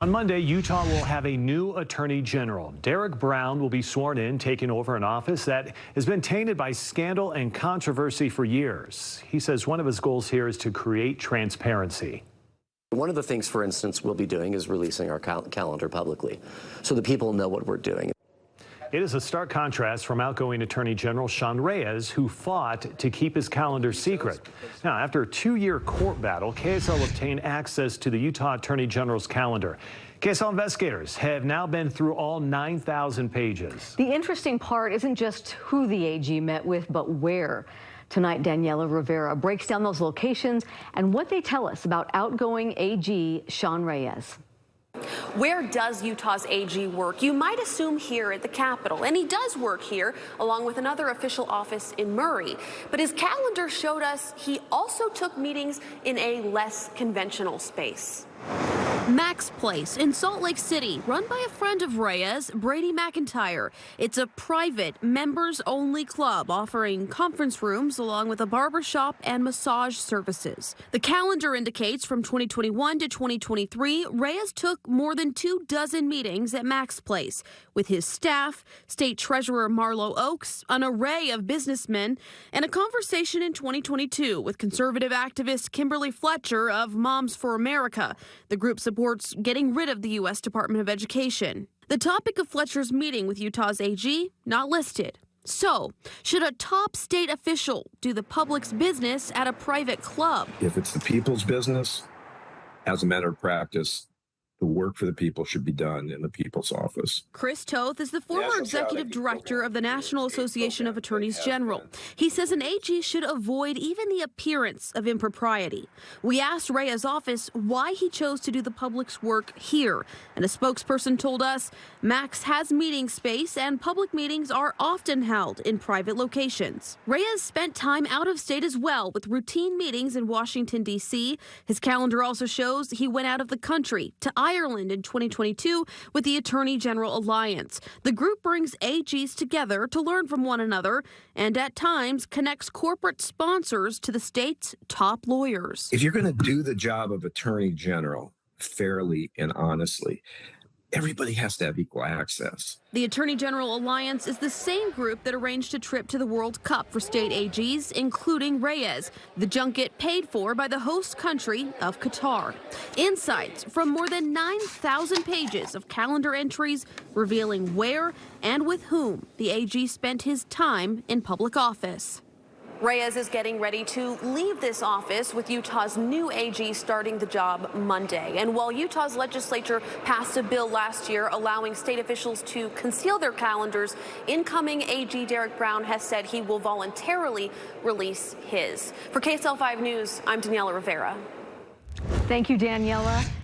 On Monday, Utah will have a new attorney general. Derek Brown will be sworn in, taking over an office that has been tainted by scandal and controversy for years. He says one of his goals here is to create transparency. One of the things, for instance, we'll be doing is releasing our calendar publicly so that people know what we're doing. It is a stark contrast from outgoing Attorney General Sean Reyes, who fought to keep his calendar secret. Now, after a 2-year court battle, KSL obtained access to the Utah Attorney General's calendar. KSL investigators have now been through all 9,000 pages. The interesting part isn't just who the AG met with, but where. Tonight, Daniela Rivera breaks down those locations and what they tell us about outgoing AG Sean Reyes. Where does Utah's AG work? You might assume here at the Capitol, and he does work here along with another official office in Murray. But his calendar showed us he also took meetings in a less conventional space. Mac's Place in Salt Lake City, run by a friend of Reyes, Brady McIntyre. It's a private, members-only club offering conference rooms along with a barbershop and massage services. The calendar indicates from 2021 to 2023, Reyes took more than 24 meetings at Mac's Place with his staff, State Treasurer Marlo Oaks, an array of businessmen, and a conversation in 2022 with conservative activist Kimberly Fletcher of Moms for America. The group supports getting rid of the U.S. Department of Education. The topic of Fletcher's meeting with Utah's AG, not listed. So, should a top state official do the public's business at a private club? If it's the people's business, as a matter of practice, the work for the people should be done in the people's office. Chris Toth is the former executive director of the National Association of Attorneys General. He says an AG should avoid even the appearance of impropriety. We asked Reyes' office why he chose to do the public's work here, and a spokesperson told us Max has meeting space and public meetings are often held in private locations. Reyes spent time out of state as well with routine meetings in Washington, D.C. His calendar also shows he went out of the country to Ireland in 2022 with the Attorney General Alliance. The group brings AGs together to learn from one another and at times connects corporate sponsors to the state's top lawyers. If you're going to do the job of Attorney General fairly and honestly, everybody has to have equal access. The Attorney General Alliance is the same group that arranged a trip to the World Cup for state AGs, including Reyes, the junket paid for by the host country of Qatar. Insights from more than 9,000 pages of calendar entries revealing where and with whom the AG spent his time in public office. Reyes is getting ready to leave this office with Utah's new AG starting the job Monday. And while Utah's legislature passed a bill last year allowing state officials to conceal their calendars, incoming AG Derek Brown has said he will voluntarily release his. For KSL 5 News, I'm Daniela Rivera. Thank you, Daniela.